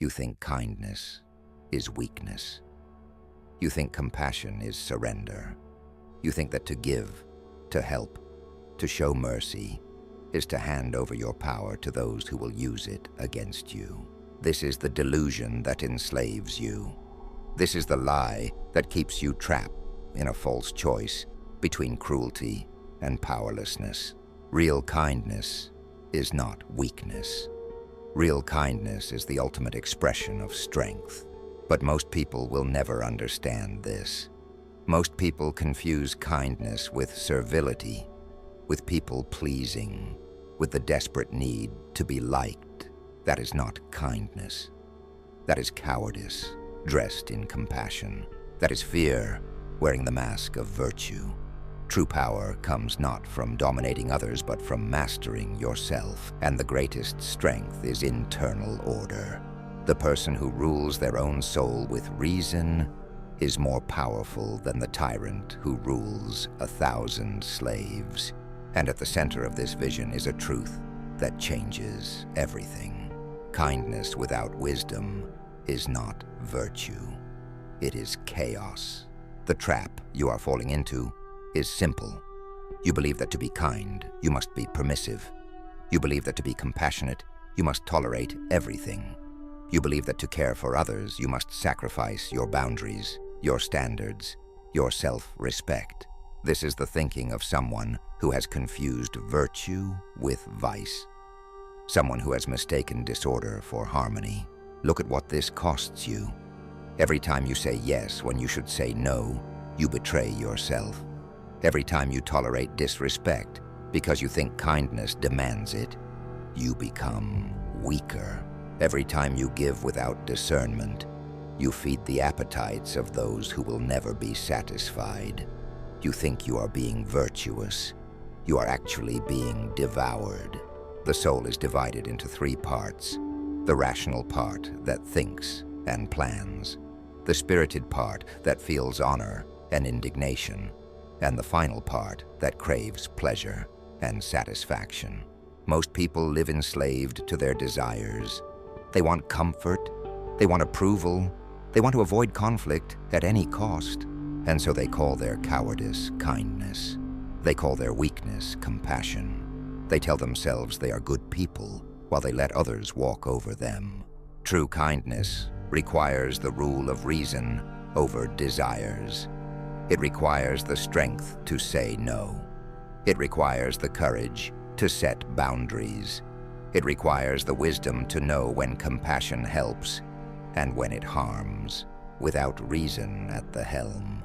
You think kindness is weakness. You think compassion is surrender. You think that to give, to help, to show mercy is to hand over your power to those who will use it against you. This is the delusion that enslaves you. This is the lie that keeps you trapped in a false choice between cruelty and powerlessness. Real kindness is not weakness. Real kindness is the ultimate expression of strength. But most people will never understand this. Most people confuse kindness with servility, with people-pleasing, with the desperate need to be liked. That is not kindness. That is cowardice, dressed in compassion. That is fear, wearing the mask of virtue. True power comes not from dominating others, but from mastering yourself. And the greatest strength is internal order. The person who rules their own soul with reason is more powerful than the tyrant who rules 1,000 slaves. And at the center of this vision is a truth that changes everything. Kindness without wisdom is not virtue. It is chaos. The trap you are falling into is simple. You believe that to be kind, you must be permissive. You believe that to be compassionate, you must tolerate everything. You believe that to care for others, you must sacrifice your boundaries, your standards, your self-respect. This is the thinking of someone who has confused virtue with vice. Someone who has mistaken disorder for harmony. Look at what this costs you. Every time you say yes when you should say no, you betray yourself. Every time you tolerate disrespect because you think kindness demands it, you become weaker. Every time you give without discernment, you feed the appetites of those who will never be satisfied. You think you are being virtuous. You are actually being devoured. The soul is divided into 3 parts. The rational part that thinks and plans. The spirited part that feels honor and indignation. And the final part that craves pleasure and satisfaction. Most people live enslaved to their desires. They want comfort, they want approval, they want to avoid conflict at any cost. And so they call their cowardice kindness. They call their weakness compassion. They tell themselves they are good people while they let others walk over them. True kindness requires the rule of reason over desires. It requires the strength to say no. It requires the courage to set boundaries. It requires the wisdom to know when compassion helps and when it harms. Without reason at the helm,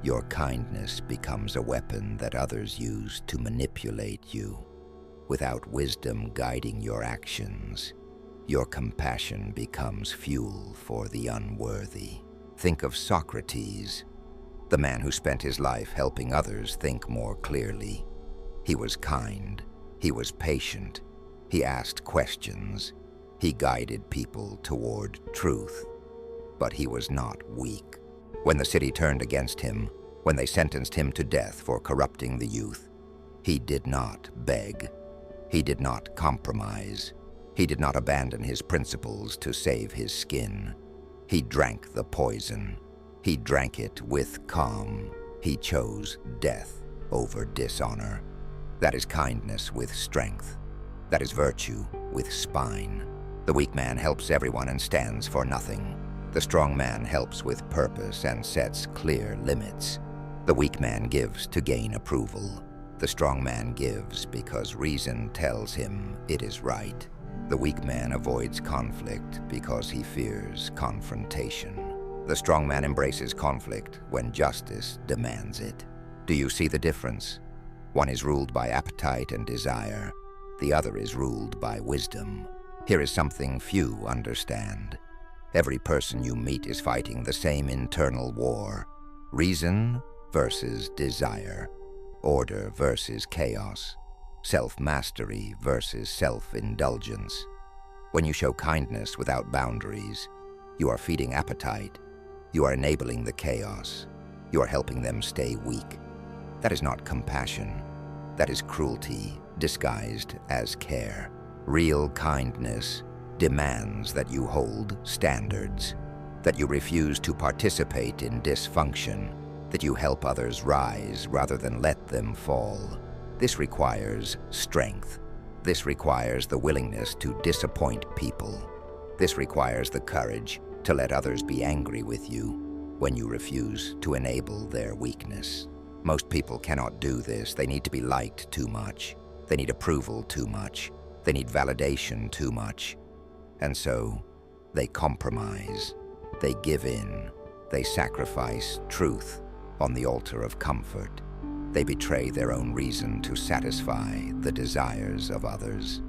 your kindness becomes a weapon that others use to manipulate you. Without wisdom guiding your actions, your compassion becomes fuel for the unworthy. Think of Socrates, the man who spent his life helping others think more clearly. He was kind, he was patient, he asked questions, he guided people toward truth. But he was not weak. When the city turned against him, when they sentenced him to death for corrupting the youth, he did not beg. He did not compromise. He did not abandon his principles to save his skin. He drank the poison. He drank it with calm. He chose death over dishonor. That is kindness with strength. That is virtue with spine. The weak man helps everyone and stands for nothing. The strong man helps with purpose and sets clear limits. The weak man gives to gain approval. The strong man gives because reason tells him it is right. The weak man avoids conflict because he fears confrontation. The strong man embraces conflict when justice demands it. Do you see the difference? One is ruled by appetite and desire. The other is ruled by wisdom. Here is something few understand. Every person you meet is fighting the same internal war. Reason versus desire. Order versus chaos. Self-mastery versus self-indulgence. When you show kindness without boundaries, you are feeding appetite. You are enabling the chaos. You are helping them stay weak. That is not compassion. That is cruelty disguised as care. Real kindness demands that you hold standards, that you refuse to participate in dysfunction, that you help others rise rather than let them fall. This requires strength. This requires the willingness to disappoint people. This requires the courage to let others be angry with you when you refuse to enable their weakness. Most people cannot do this. They need to be liked too much. They need approval too much. They need validation too much. And so, they compromise. They give in. They sacrifice truth on the altar of comfort. They betray their own reason to satisfy the desires of others.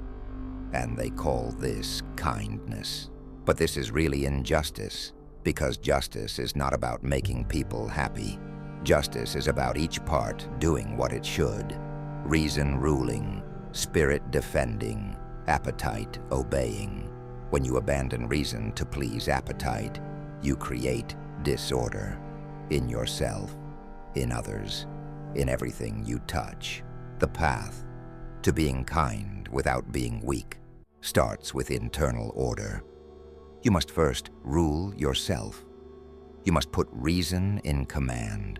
And they call this kindness. But this is really injustice, because justice is not about making people happy. Justice is about each part doing what it should. Reason ruling, spirit defending, appetite obeying. When you abandon reason to please appetite, you create disorder in yourself, in others, in everything you touch. The path to being kind without being weak starts with internal order. You must first rule yourself. You must put reason in command.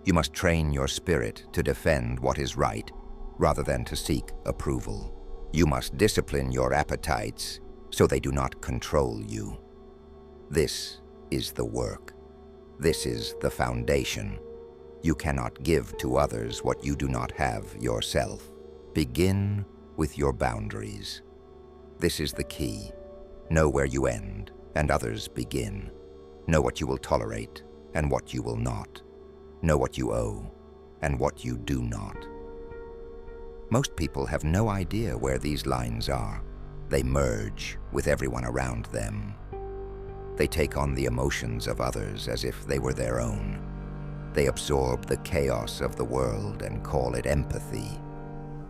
You must train your spirit to defend what is right rather than to seek approval. You must discipline your appetites so they do not control you. This is the work. This is the foundation. You cannot give to others what you do not have yourself. Begin with your boundaries. This is the key. Know where you end and others begin. Know what you will tolerate and what you will not. Know what you owe and what you do not. Most people have no idea where these lines are. They merge with everyone around them. They take on the emotions of others as if they were their own. They absorb the chaos of the world and call it empathy.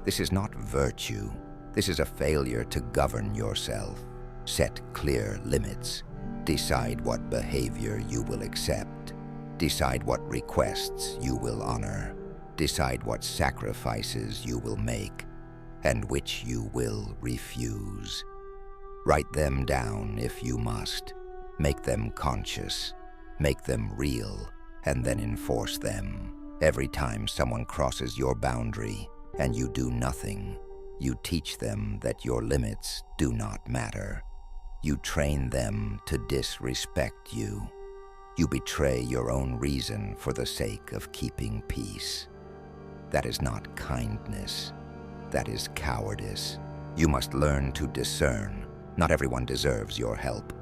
This is not virtue. This is a failure to govern yourself. Set clear limits. Decide what behavior you will accept. Decide what requests you will honor. Decide what sacrifices you will make and which you will refuse. Write them down if you must. Make them conscious. Make them real, and then enforce them. Every time someone crosses your boundary and you do nothing, you teach them that your limits do not matter. You train them to disrespect you. You betray your own reason for the sake of keeping peace. That is not kindness. That is cowardice. You must learn to discern. Not everyone deserves your help.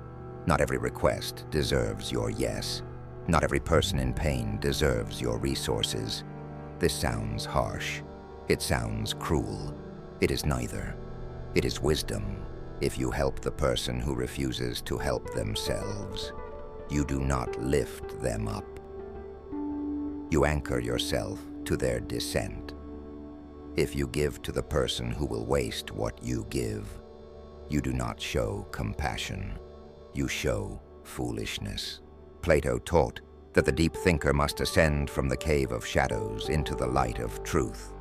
Not every request deserves your yes. Not every person in pain deserves your resources. This sounds harsh. It sounds cruel. It is neither. It is wisdom. If you help the person who refuses to help themselves, you do not lift them up. You anchor yourself to their descent. If you give to the person who will waste what you give, you do not show compassion. You show foolishness. Plato taught that the deep thinker must ascend from the cave of shadows into the light of truth.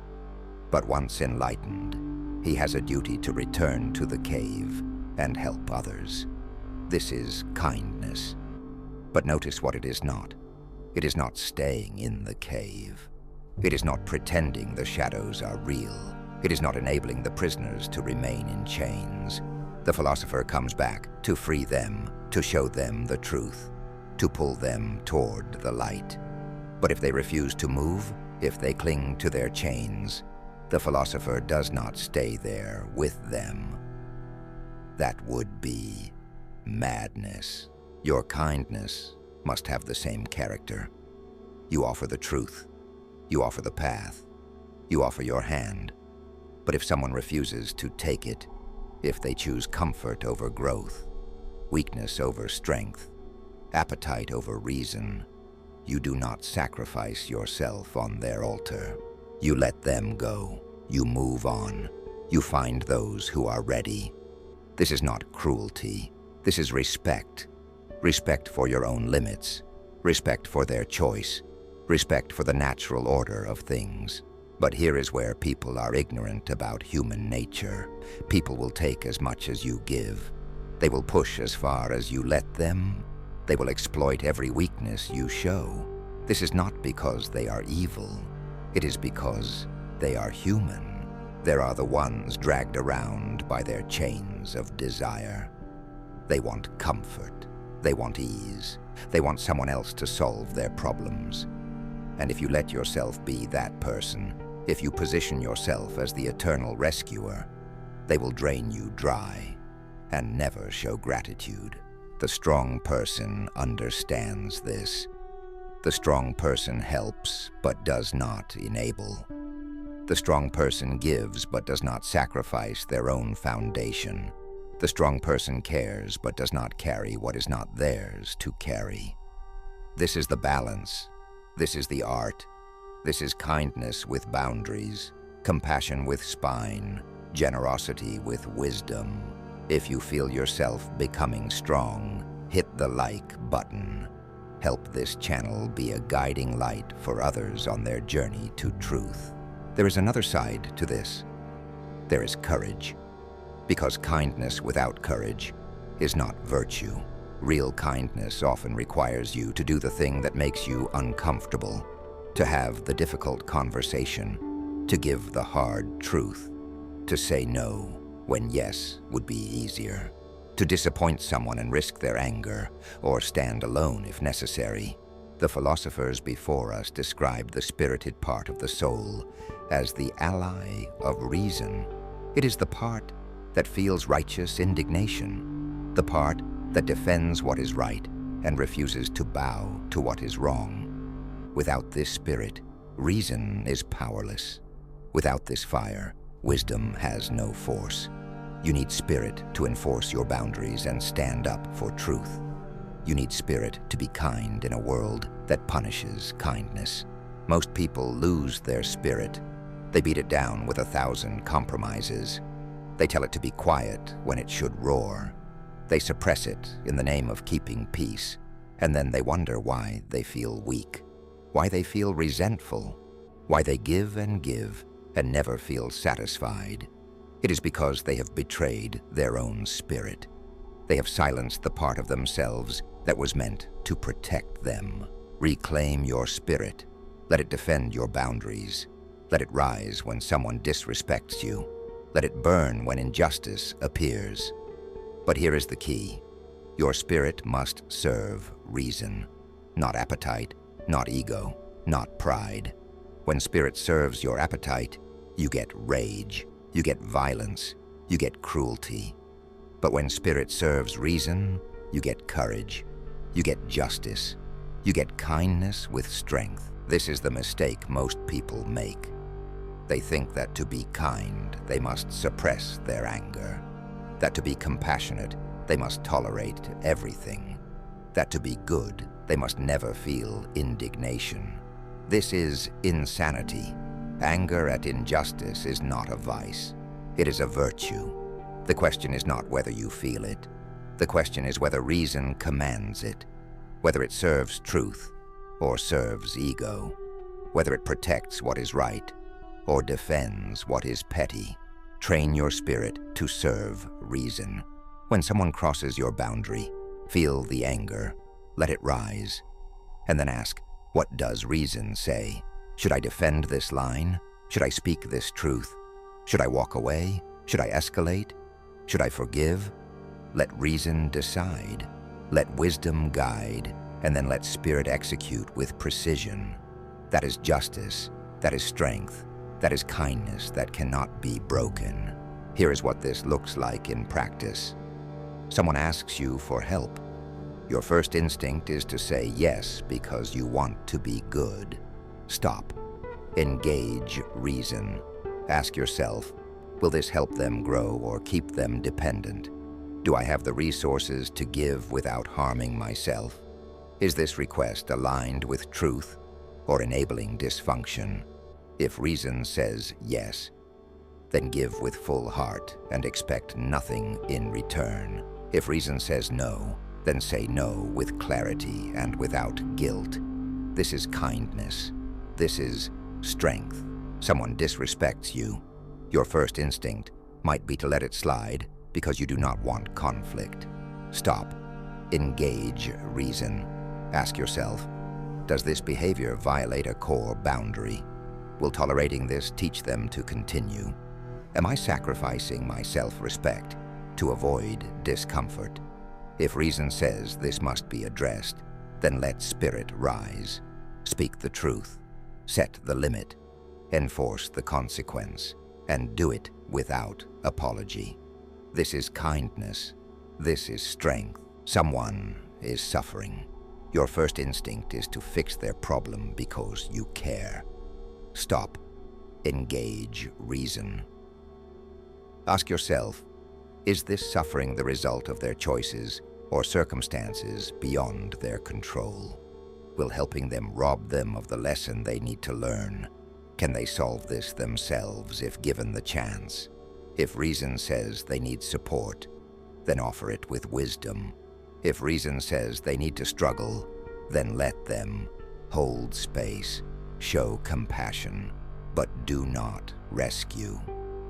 But once enlightened, he has a duty to return to the cave and help others. This is kindness. But notice what it is not. It is not staying in the cave. It is not pretending the shadows are real. It is not enabling the prisoners to remain in chains. The philosopher comes back to free them, to show them the truth, to pull them toward the light. But if they refuse to move, if they cling to their chains, the philosopher does not stay there with them. That would be madness. Your kindness must have the same character. You offer the truth. You offer the path. You offer your hand. But if someone refuses to take it, if they choose comfort over growth, weakness over strength, appetite over reason, you do not sacrifice yourself on their altar. You let them go. You move on. You find those who are ready. This is not cruelty. This is respect. Respect for your own limits. Respect for their choice. Respect for the natural order of things. But here is where people are ignorant about human nature. People will take as much as you give. They will push as far as you let them. They will exploit every weakness you show. This is not because they are evil. It is because they are human. There are the ones dragged around by their chains of desire. They want comfort. They want ease. They want someone else to solve their problems. And if you let yourself be that person, if you position yourself as the eternal rescuer, they will drain you dry and never show gratitude. The strong person understands this. The strong person helps but does not enable. The strong person gives but does not sacrifice their own foundation. The strong person cares but does not carry what is not theirs to carry. This is the balance. This is the art. This is kindness with boundaries, compassion with spine, generosity with wisdom. If you feel yourself becoming strong, hit the like button. Help this channel be a guiding light for others on their journey to truth. There is another side to this. There is courage. Because kindness without courage is not virtue. Real kindness often requires you to do the thing that makes you uncomfortable, to have the difficult conversation, to give the hard truth, to say no when yes would be easier, to disappoint someone and risk their anger, or stand alone if necessary. The philosophers before us described the spirited part of the soul as the ally of reason. It is the part that feels righteous indignation, the part that defends what is right and refuses to bow to what is wrong. Without this spirit, reason is powerless. Without this fire, wisdom has no force. You need spirit to enforce your boundaries and stand up for truth. You need spirit to be kind in a world that punishes kindness. Most people lose their spirit. They beat it down with 1,000 compromises. They tell it to be quiet when it should roar. They suppress it in the name of keeping peace, and then they wonder why they feel weak, why they feel resentful, why they give and never feel satisfied. It is because they have betrayed their own spirit. They have silenced the part of themselves that was meant to protect them. Reclaim your spirit. Let it defend your boundaries. Let it rise when someone disrespects you. Let it burn when injustice appears. But here is the key. Your spirit must serve reason, not appetite, not ego, not pride. When spirit serves your appetite, you get rage, you get violence, you get cruelty. But when spirit serves reason, you get courage, you get justice, you get kindness with strength. This is the mistake most people make. They think that to be kind, they must suppress their anger. That to be compassionate, they must tolerate everything. That to be good, they must never feel indignation. This is insanity. Anger at injustice is not a vice. It is a virtue. The question is not whether you feel it. The question is whether reason commands it, whether it serves truth or serves ego, whether it protects what is right or defends what is petty. Train your spirit to serve reason. When someone crosses your boundary, feel the anger, let it rise, and then ask, what does reason say? Should I defend this line? Should I speak this truth? Should I walk away? Should I escalate? Should I forgive? Let reason decide. Let wisdom guide, and then let spirit execute with precision. That is justice. That is strength. That is kindness that cannot be broken. Here is what this looks like in practice. Someone asks you for help. Your first instinct is to say yes because you want to be good. Stop. Engage reason. Ask yourself, will this help them grow or keep them dependent? Do I have the resources to give without harming myself? Is this request aligned with truth or enabling dysfunction? If reason says yes, then give with full heart and expect nothing in return. If reason says no, then say no with clarity and without guilt. This is kindness. This is strength. Someone disrespects you. Your first instinct might be to let it slide because you do not want conflict. Stop. Engage reason. Ask yourself, does this behavior violate a core boundary? Will tolerating this teach them to continue? Am I sacrificing my self-respect to avoid discomfort? If reason says this must be addressed, then let spirit rise. Speak the truth. Set the limit. Enforce the consequence. And do it without apology. This is kindness. This is strength. Someone is suffering. Your first instinct is to fix their problem because you care. Stop. Engage reason. Ask yourself, is this suffering the result of their choices or circumstances beyond their control? Will helping them rob them of the lesson they need to learn? Can they solve this themselves if given the chance? If reason says they need support, then offer it with wisdom. If reason says they need to struggle, then let them. Hold space. Show compassion. But do not rescue.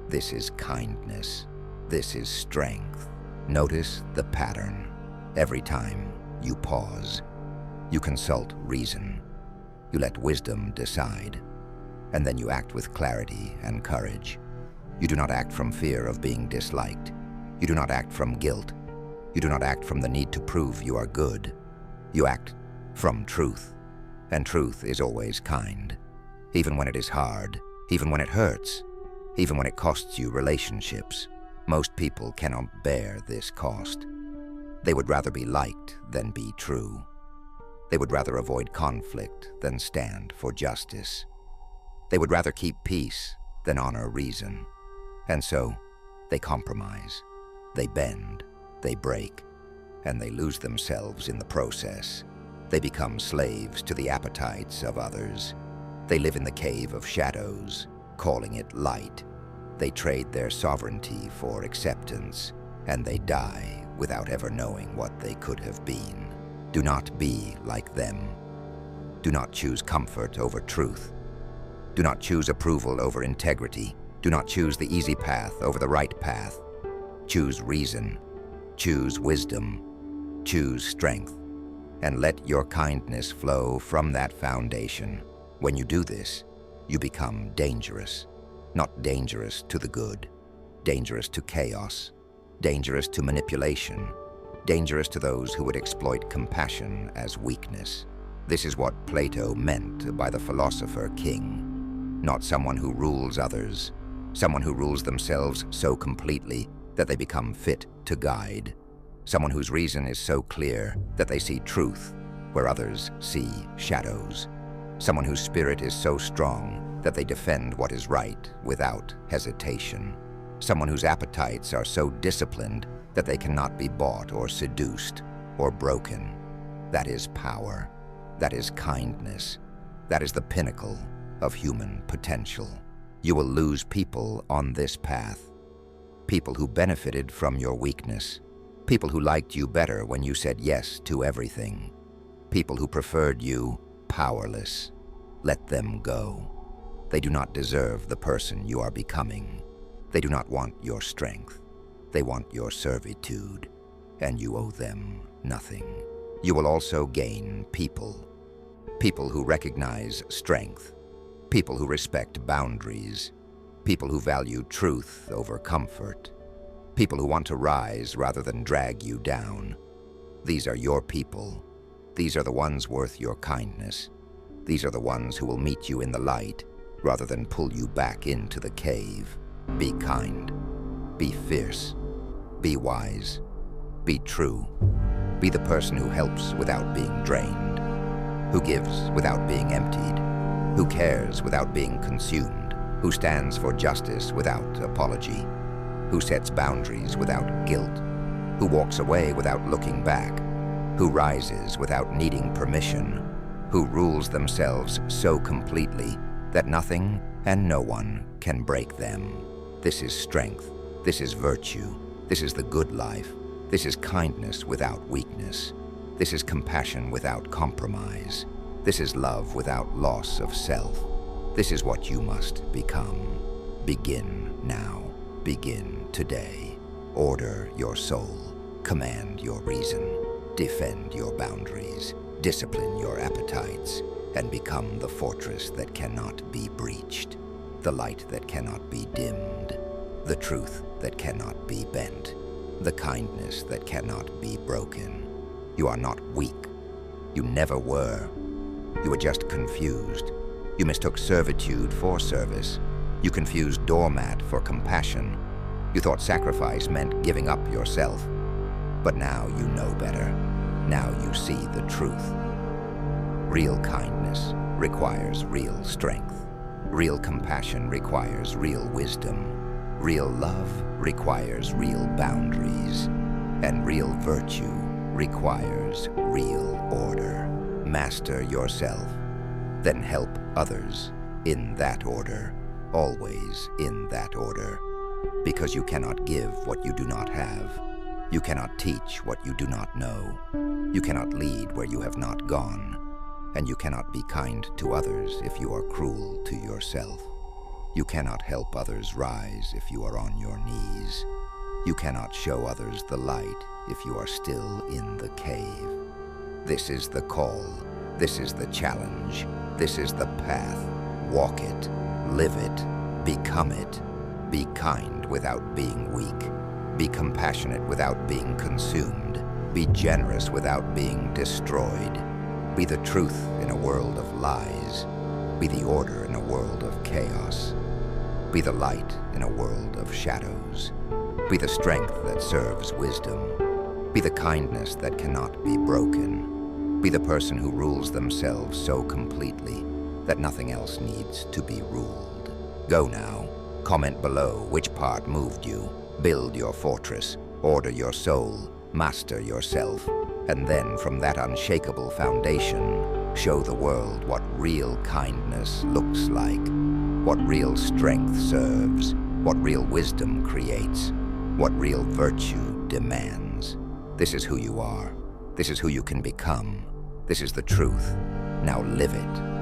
This is kindness. This is strength. Notice the pattern. Every time you pause, you consult reason. You let wisdom decide. And then you act with clarity and courage. You do not act from fear of being disliked. You do not act from guilt. You do not act from the need to prove you are good. You act from truth. And truth is always kind. Even when it is hard, even when it hurts, even when it costs you relationships. Most people cannot bear this cost. They would rather be liked than be true. They would rather avoid conflict than stand for justice. They would rather keep peace than honor reason. And so, they compromise. They bend. They break. And they lose themselves in the process. They become slaves to the appetites of others. They live in the cave of shadows, calling it light. They trade their sovereignty for acceptance, and they die without ever knowing what they could have been. Do not be like them. Do not choose comfort over truth. Do not choose approval over integrity. Do not choose the easy path over the right path. Choose reason. Choose wisdom. Choose strength. And let your kindness flow from that foundation. When you do this, you become dangerous. Not dangerous to the good, dangerous to chaos, dangerous to manipulation, dangerous to those who would exploit compassion as weakness. This is what Plato meant by the philosopher king. Not someone who rules others, someone who rules themselves so completely that they become fit to guide. Someone whose reason is so clear that they see truth where others see shadows. Someone whose spirit is so strong that they defend what is right without hesitation. Someone whose appetites are so disciplined that they cannot be bought or seduced or broken. That is power. That is kindness. That is the pinnacle of human potential. You will lose people on this path. People who benefited from your weakness. People who liked you better when you said yes to everything. People who preferred you powerless. Let them go. They do not deserve the person you are becoming. They do not want your strength. They want your servitude, and you owe them nothing. You will also gain people. People who recognize strength. People who respect boundaries. People who value truth over comfort. People who want to rise rather than drag you down. These are your people. These are the ones worth your kindness. These are the ones who will meet you in the light rather than pull you back into the cave. Be kind. Be fierce. Be wise. Be true. Be the person who helps without being drained. Who gives without being emptied. Who cares without being consumed. Who stands for justice without apology. Who sets boundaries without guilt. Who walks away without looking back. Who rises without needing permission. Who rules themselves so completely that nothing and no one can break them. This is strength. This is virtue. This is the good life. This is kindness without weakness. This is compassion without compromise. This is love without loss of self. This is what you must become. Begin now. Begin today. order your soul, command your reason, defend your boundaries, discipline your appetites, and become the fortress that cannot be breached, the light that cannot be dimmed, the truth that cannot be bent, the kindness that cannot be broken. You are not weak. You never were. You were just confused. You mistook servitude for service. You confused doormat for compassion. You thought sacrifice meant giving up yourself. But now you know better. Now you see the truth. Real kindness requires real strength. Real compassion requires real wisdom. Real love requires real boundaries. And real virtue requires real order. Master yourself, then help others in that order, always in that order. Because you cannot give what you do not have. You cannot teach what you do not know. You cannot lead where you have not gone. And you cannot be kind to others if you are cruel to yourself. You cannot help others rise if you are on your knees. You cannot show others the light if you are still in the cave. This is the call. This is the challenge. This is the path. Walk it. Live it. Become it. Be kind without being weak. Be compassionate without being consumed. Be generous without being destroyed. Be the truth in a world of lies. Be the order in a world of chaos. Be the light in a world of shadows. Be the strength that serves wisdom. Be the kindness that cannot be broken. Be the person who rules themselves so completely that nothing else needs to be ruled. Go now. Comment below which part moved you. Build your fortress. Order your soul. Master yourself. And then from that unshakable foundation, show the world what real kindness looks like, what real strength serves, what real wisdom creates, what real virtue demands. This is who you are. This is who you can become. This is the truth. Now live it.